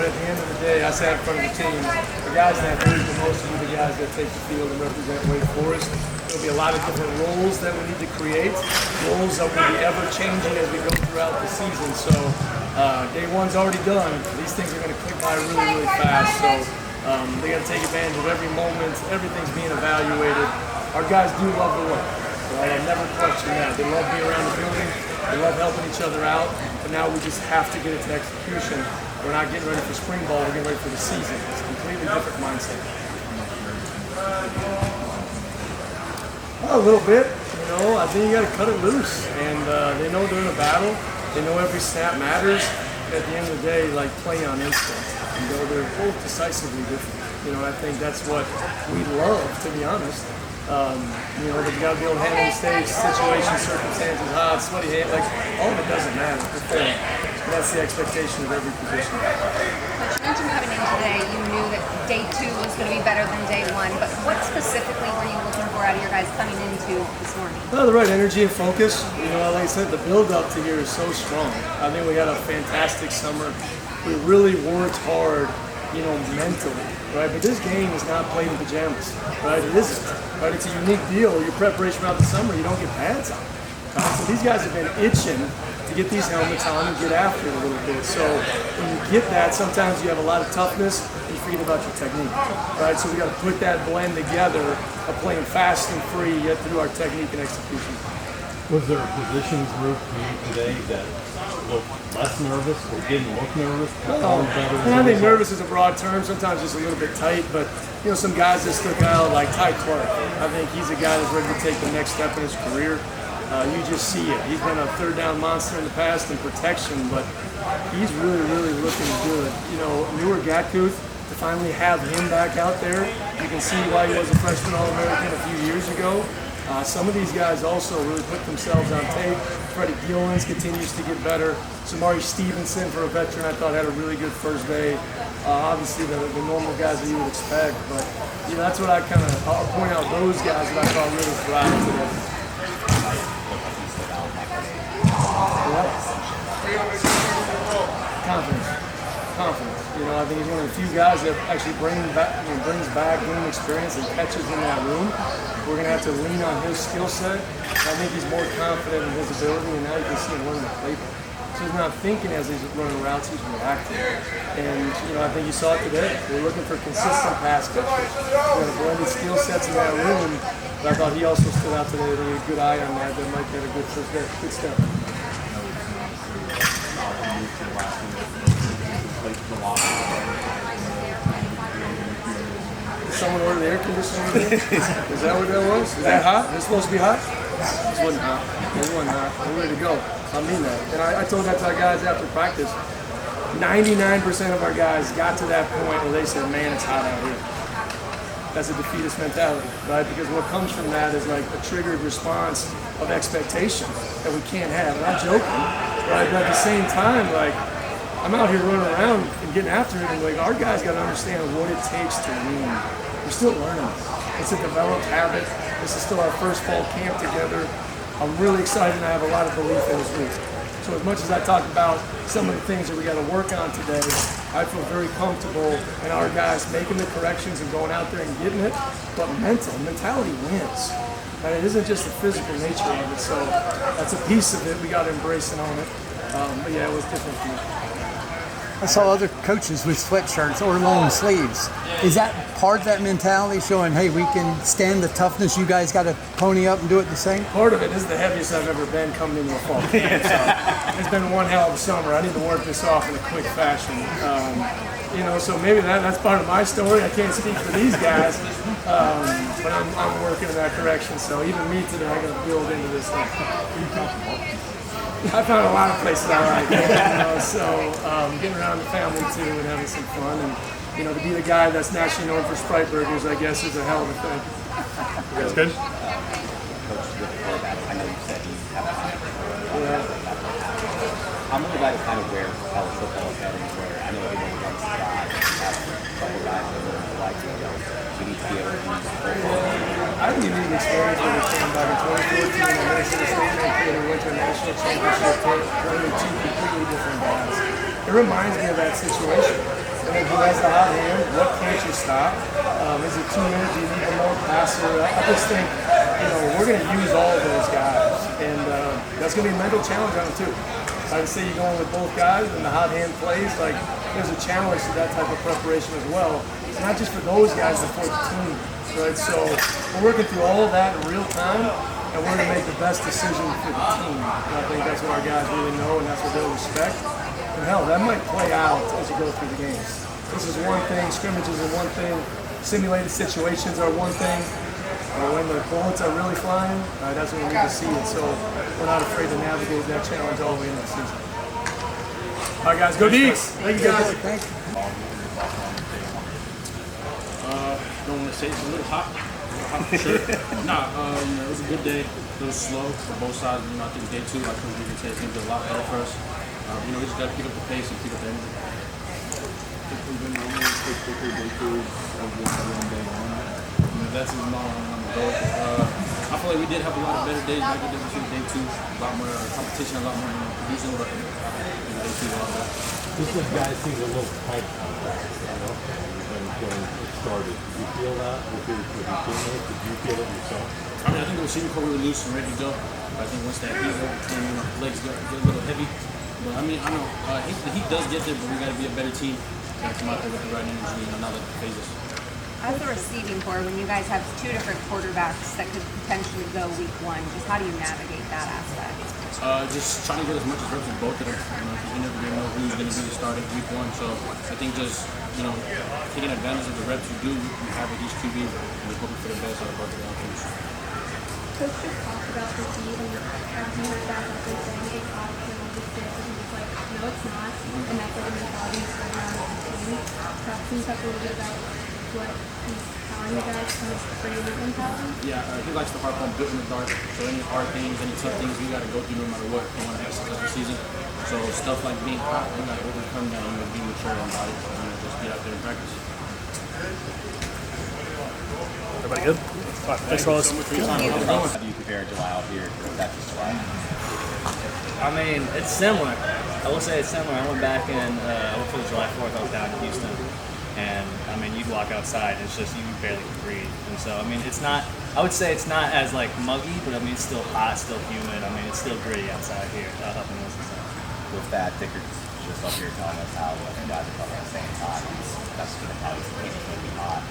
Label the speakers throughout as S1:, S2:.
S1: at the end of the day, I sat in front of the team. The guys that lose the most will be the guys that take the field and represent Wake Forest. There'll be a lot of different roles that we need to create. Roles that will be ever changing as we go throughout the season. So day one's already done. These things are going to click by really, really fast. So they got to take advantage of every moment. Everything's being evaluated. Our guys do love the work. Right? I've never questioned that. They love being around the building. They love helping each other out. But now we just have to get it to execution. We're not getting ready for spring ball. We're getting ready for the season. It's a completely different mindset. A little bit. I think you got to cut it loose. And they know they're in a battle. They know every snap matters. At the end of the day, like play on instinct. They're both decisively different. I think that's what we love, to be honest. But you got to be able to handle the stage, situations, circumstances, hot, sweaty hand, like all of it doesn't matter. That's the expectation of every position.
S2: Coach, you mentioned coming in today, you knew that day 2 was going to be better than day 1, but what specifically were you looking for out of your guys coming into this morning?
S1: The right energy and focus. Like I said, the build up to here is so strong. I think we had a fantastic summer. We really worked hard, mentally, right? But this game is not played in pajamas, right? It isn't, right? It's a unique deal. Your preparation throughout the summer, you don't get pads on. So these guys have been itching to get these helmets on and get after it a little bit. So when you get that, sometimes you have a lot of toughness and you forget about your technique, right? So we got to put that blend together of playing fast and free yet through our technique and execution.
S3: Was there a positions group today that looked less nervous or didn't look nervous?
S1: I think nervous is a broad term. Sometimes just a little bit tight, but some guys that stuck out like Ty Clark. I think he's a guy that's ready to take the next step in his career. You just see it. He's been a third down monster in the past in protection, but he's really, really looking good. Newer Gatkuth, to finally have him back out there, you can see why he was a freshman All-American a few years ago. Some of these guys also really put themselves on tape. Freddie Gillens continues to get better. Samari Stevenson, for a veteran, I thought had a really good first day. Obviously, the normal guys that you would expect, but that's what I'll point out those guys that I thought really thrived today. Confidence. I think he's one of the few guys that actually brings back game experience and catches in that room. We're going to have to lean on his skill set. I think he's more confident in his ability, and now you can see him running the playbook. So he's not thinking as he's running routes, he's reacting. And, I think you saw it today. We're looking for consistent pass catchers. We have blended skill sets in that room, but I thought he also stood out today with a good eye on that. That might get a good first step. Good step. Did someone order the air conditioning again? Is that what that was? Is that hot? Is it supposed to be hot? This wasn't hot. It wasn't hot. We're ready to go. I mean that. And I told that to our guys after practice. 99% of our guys got to that point where they said, man, it's hot out here. That's a defeatist mentality, right? Because what comes from that is like a triggered response of expectation that we can't have. And I'm joking, right? But at the same time, like, I'm out here running around and getting after it, and like our guys got to understand what it takes to win. We're still learning. It's a developed habit. This is still our first fall camp together. I'm really excited, and I have a lot of belief in this group. So as much as I talked about some of the things that we got to work on today, I feel very comfortable in our guys making the corrections and going out there and getting it. But mentality wins. And it isn't just the physical nature of it. So that's a piece of it. We got to embrace and own it. But yeah, it was different for me.
S4: I saw other coaches with sweatshirts or long sleeves. Is that part of that mentality, showing, hey, we can stand the toughness, you guys got to pony up and do it the same?
S1: Part of it. This is the heaviest I've ever been coming into a fall camp. So it's been one hell of a summer. I need to work this off in a quick fashion. So maybe that's part of my story. I can't speak for these guys, but I'm working in that direction. So even me today, I got to build into this thing. I found a lot of places I like, getting around the family too and having some fun, and to be the guy that's nationally known for Sprite burgers, I guess, is a hell of a thing.
S3: That's good.
S5: Coach, with the quarterback, I know you said you have a I'm really glad to kind of where college football is heading, where I know everyone wants to try, have a couple guys that really like to go. We need to be able to use football.
S1: I had a unique experience when we came back in 2014 and Minnesota State and went to a national championship playing two completely different guys. It reminds me of that situation. And then who has the hot hand? What can't you stop? Is it 2 minutes? Do you need the more passer? I just think, we're going to use all of those guys. And that's going to be a mental challenge on them too. I'd say you're going with both guys and the hot hand plays, like there's a challenge to that type of preparation as well. It's not just for those guys, but for the team, right? So we're working through all of that in real time, and we're going to make the best decision for the team. And I think that's what our guys really know, and that's what they'll respect. And hell, that might play out as you go through the games. This is one thing, scrimmages are one thing, simulated situations are one thing. When the bullets are really flying, that's when we need to see it. So we're not afraid to navigate that challenge all the way into the season. All right, guys, go Deeks. Thank you, guys.
S4: Thank you.
S6: Don't want to say it's a little hot. For sure. It was a good day. A little slow for both sides. I think day 2, like Coach Dickert said, it's going to be a lot better for us. We just got to pick up the pace and pick up the energy. That's his mom. I feel like we did have a lot of better days back in day 2. A lot more competition, a lot more producing, but day 2 a lot better.
S3: This guy seems a little tight when it started. Did you feel that with your teammates? Did you feel it yourself?
S6: I think the receiving core we were loose and ready to go. I think once that heat overcame, legs get a little heavy. But I know the heat does get there, but we got to be a better team. Got to come out there with the right energy and not let it phase us.
S2: As the receiving core, when you guys have 2 different quarterbacks that could potentially go week 1, just how do you navigate that aspect?
S6: Just trying to get as much as reps with both of them. Because you never really know who's going to be the starter week 1. So I think just taking advantage of the reps you do, you have with each QB, and just hoping for the best out of both of the outcomes.
S7: Coach just talked about the heat and he heard that out there saying it's hot and all this stuff, and he was like, no, it's not, and that's like a mentality he's going around with the team. Can you talk a little bit about what he's telling you guys from his creative mentality?
S6: Yeah, he likes to harp on building the dark. So any hard things, any tough things, we got to go through no matter what. We want to have a successful season. So stuff like being hot, we got to overcome that and be mature about it. Just get out there and practice.
S8: Everybody good? All right, thanks, fellas.
S5: How do you compare July out here to Texas July?
S8: I mean, it's similar. I will say it's similar. I went back and I went for the July 4th. I was down in Houston. And, I mean, you'd walk outside, and it's just you barely can breathe. And so, I mean, it's not, I would say it's not as, like, muggy, but, I mean, it's still hot, still humid. I mean, it's still gritty outside here up in this and stuff.
S5: With that, Dickert's just up here telling us how you guys are talking at the same time. That's going to probably make it really hot.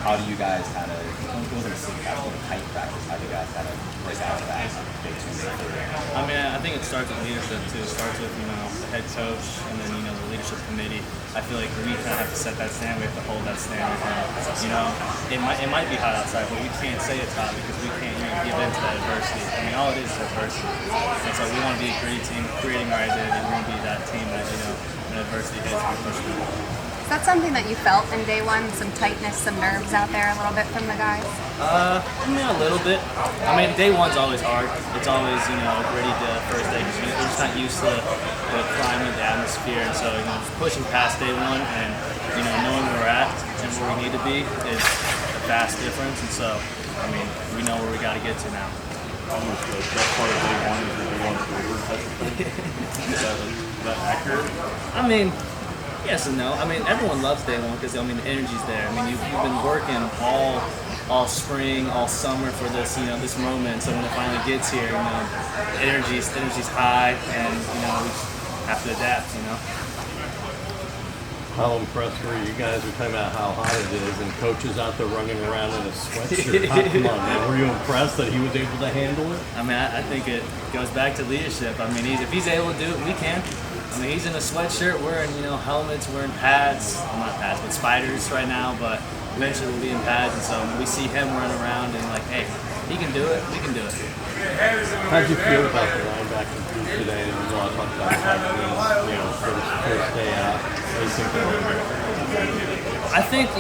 S5: How do you guys kind of, it wasn't a sleep practice, but a tight practice, how do you guys kind of break out of that day 2, day 3?
S8: I mean, I think it starts with leadership, too. It starts with, the head coach and then, the leadership committee. I feel like we kind of have to set that standard. We have to hold that standard. And, it might be hot outside, but we can't say it's hot because we can't give in to that adversity. I mean, all it is adversity. And so we want to be a great team, creating our identity. We want to be that team that, when adversity hits, we push through.
S2: Is that something that you felt in day 1? Some tightness, some nerves out there a little bit from the guys?
S8: I mean, a little bit. I mean, day 1's always hard. It's always, gritty the first day because we're just not used to the climate, the atmosphere. And so, just pushing past day 1 and, knowing where we're at and where we need to be is a vast difference. And so, I mean, we know where we got to get to now.
S3: Almost the best part of day 1 is the day 1 over type of thing. Is that accurate?
S8: I mean, yes and no. I mean, everyone loves day 1 because, the energy's there. I mean, you've been working all spring, all summer for this, this moment. So when it finally gets here, energy's high, and we just have to adapt.
S3: How impressed were you guys? We're talking about how hot it is, and coaches out there running around in a sweatshirt. Come on, man. Were you impressed that he was able to handle it?
S8: I mean, I think it goes back to leadership. I mean, if he's able to do it, we can. I mean, he's in a sweatshirt, wearing, helmets, wearing pads. Well, not pads, but spiders right now, but eventually we'll be in pads. And so when we see him running around and like, hey, he can do it, we can do it.
S3: How'd you feel about the linebacker group today? And we all talked about first day out.
S8: I think,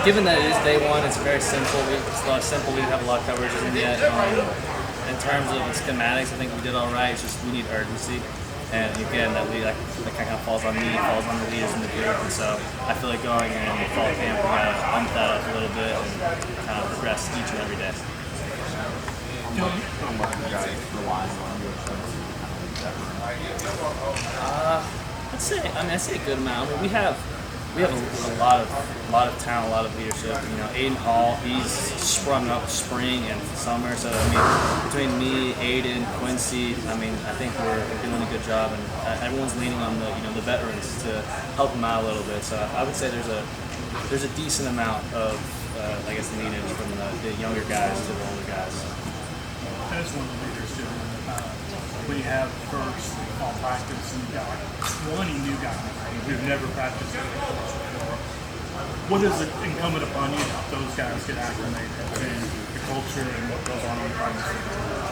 S8: given that it is day 1, it's very simple. It's a lot simple. We didn't have a lot of coverages in yet. In terms of the schematics, I think we did all right. It's just we need urgency. And again, that kind of falls on me, falls on the leaders in the group. And so I feel like going in fall camp, we got to bump that up a little bit and kind of progress each and every day.
S5: How much you guys relying on your
S8: I'd say a good amount. I mean, we have we have a lot of talent, a lot of leadership. You know, Aiden Hall, he's sprung up spring and summer. So I mean, between me, Aiden, Quincy, I mean, I think we're doing a good job, and everyone's leaning on the veterans to help them out a little bit. So I would say there's a decent amount of I guess lineage from the younger guys to the older guys.
S9: As one of the leaders doing, we have first fall practice and you got 20 new guys who've never practiced it before. What is it incumbent upon you to help those guys get acclimated to the culture and what goes on the practice?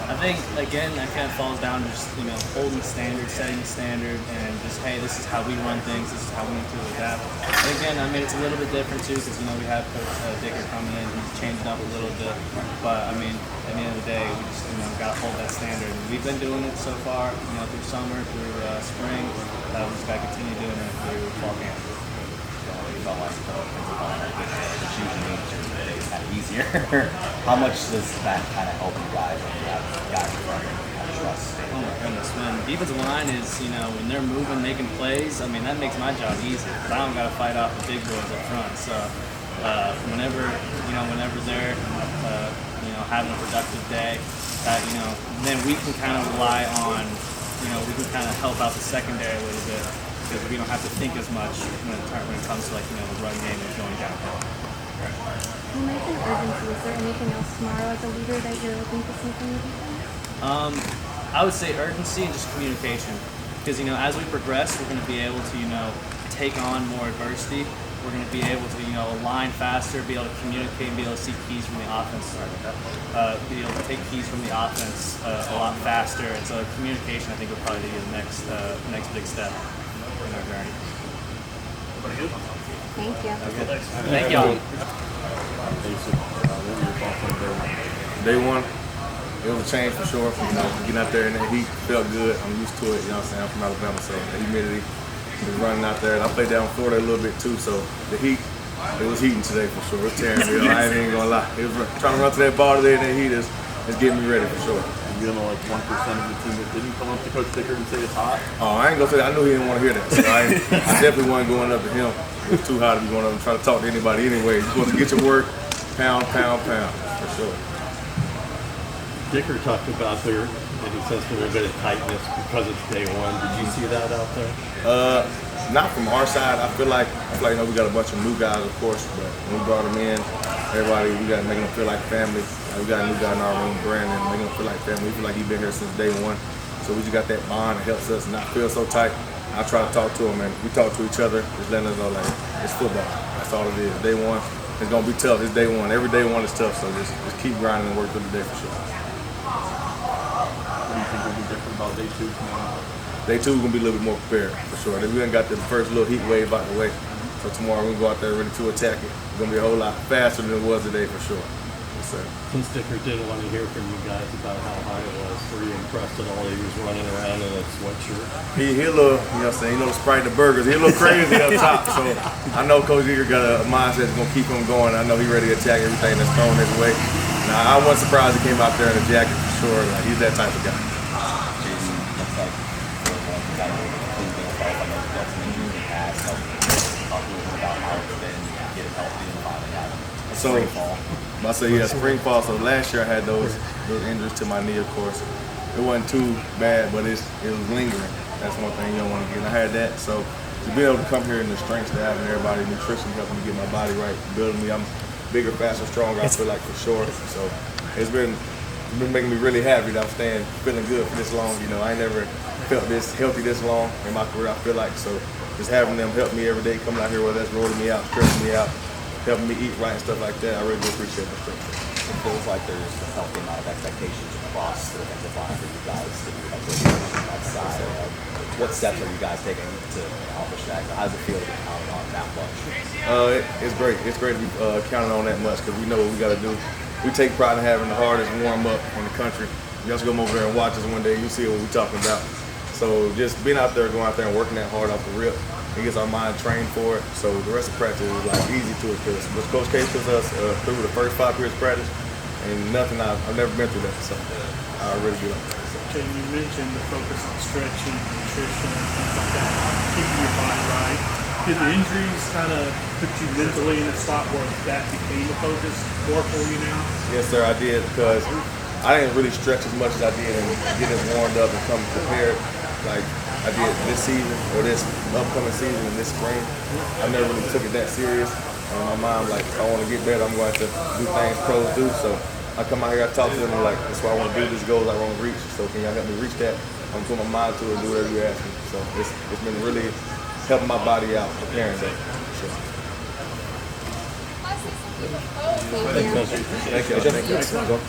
S8: I think, again, that kind of falls down to just, holding the standard, setting the standard, and just, hey, this is how we run things, this is how we need to adapt. And again, I mean, it's a little bit different, too, because, we have Coach Dickert coming in, he's changing up a little bit. But, I mean, at the end of the day, we just, got to hold that standard. And we've been doing it so far, through summer, through spring. We just got to continue doing it through fall camp.
S5: The choosing nature is kind of easier. How much does that kind of help you guys when you have guys who are kind of trust?
S8: Oh my goodness, man. Defensive line is, when they're moving, making plays, I mean, that makes my job easy. Because I don't got to fight off the big boys up front. So whenever they're, having a productive day, that, then we can kind of rely on, we can kind of help out the secondary a little bit. Because we don't have to think as much when it comes to the run game and going downhill.
S7: You mentioned urgency. Is there anything else tomorrow as a leader that you're looking to see from your defense?
S8: I would say urgency and just communication. Because as we progress, we're going to be able to take on more adversity. We're going to be able to align faster, be able to communicate, and be able to see keys from the offense. Be able to take keys from the offense a lot faster. And so communication, I think, will probably be the next big step. Our journey.
S7: Thank you.
S8: Okay. Thank y'all.
S1: Day one, it was a change for sure. Getting out there in that heat felt good. I'm used to it. I'm from Alabama, so the humidity was running out there. And I played down in Florida a little bit too, so the heat, it was heating today for sure. It was tearing me up. I ain't even gonna lie. It was trying to run to that ball today, and that heat is getting me ready for sure.
S3: You know, like 1% of the team that didn't come up to Coach Dickert and say it's hot?
S1: Oh, I ain't gonna say that. I knew he didn't want to hear that. So I definitely wasn't going up to him. It was too hot to be going up and try to talk to anybody anyway. You're supposed to get your work, pound, for sure.
S3: Dickert talked about that he sensed a little bit of tightness because it's day one. Did you see that out there?
S1: Not from our side. I feel like we got a bunch of new guys, of course, but when we brought them in, everybody, we got to make them feel like family. We got a new guy in our room, Brandon, making him feel like family. We feel like he's been here since day one. So we just got that bond that helps us not feel so tight. I try to talk to him, and we talk to each other, just letting us know, like, it's football. That's all it is. Day one, it's going to be tough. It's day one. Every day one is tough, so just keep grinding and work through the day for sure.
S3: What do you think will be different about day two tomorrow?
S1: Day two, we're going to be a little bit more prepared, for sure. We done got the first little heat wave out the way. So tomorrow, we're going to go out there ready to attack it. It's going to be a whole lot faster than it was today, for sure.
S3: Since Dickert didn't want to hear from you guys about how hot it was, were you impressed at all? He was running around in a sweatshirt.
S1: He a little, the Sprite and the burgers. He a little crazy up top. So I know Coach Dickert got a mindset that's going to keep him going. I know he's ready to attack everything that's thrown his way. Now, I wasn't surprised he came out there in a jacket for sure. Like, he's that type of guy.
S5: Jayden, looks like you got a little bit of help. I know you've got some injuries in the past. So talk a little bit about how it's been getting healthy and finally having a spring fall.
S1: I say, yeah, spring fall. So last year I had those injuries to my knee, of course. It wasn't too bad, but it was lingering. That's one thing you don't want to get. And I had that, so to be able to come here and the strength staff and everybody, nutrition helping me get my body right, building me. I'm bigger, faster, stronger. I feel like for sure. So it's been making me really happy that I'm feeling good for this long. I ain't never felt this healthy this long in my career. I feel like so. Just having them help me every day, coming out here, whether that's rolling me out, stretching me out, helping me eat right and stuff like that, I really do appreciate that stuff.
S5: It feels like there's a healthy amount of expectations across the defensive line for you guys to be on that side. What steps are you guys taking to accomplish that? How does it feel to be counted on that much?
S1: It's great. It's great to be counted on that much because we know what we got to do. We take pride in having the hardest warm-up in the country. You just come over there and watch us one day, you'll see what we're talking about. So just being out there, going out there and working that hard off the rip, it gets our mind trained for it. So the rest of practice is like easy to it because what Coach K puts us through the first 5 periods of practice, and nothing I've never been through that. So I really do like that. So.
S9: Okay, you mentioned the focus on stretching, nutrition, and things like that, keeping your body right. Did the injuries kind of put you mentally in a spot where that became a focus more for you now?
S10: Yes, sir, I did because I didn't really stretch as much as I did and get as warmed up and come prepared like I did this season or this upcoming season and this spring. I never really took it that serious. And in my mind, like, if I want to get better, I'm going to have to do things pros do. So I come out here, I talk to them, and like, that's why I want to do this goal I want to reach. So can y'all help me reach that? I'm putting my mind to it and do whatever you ask me. So it's been really helping my body out, preparing that. So.
S3: Thanks, Coach.
S10: Thank you.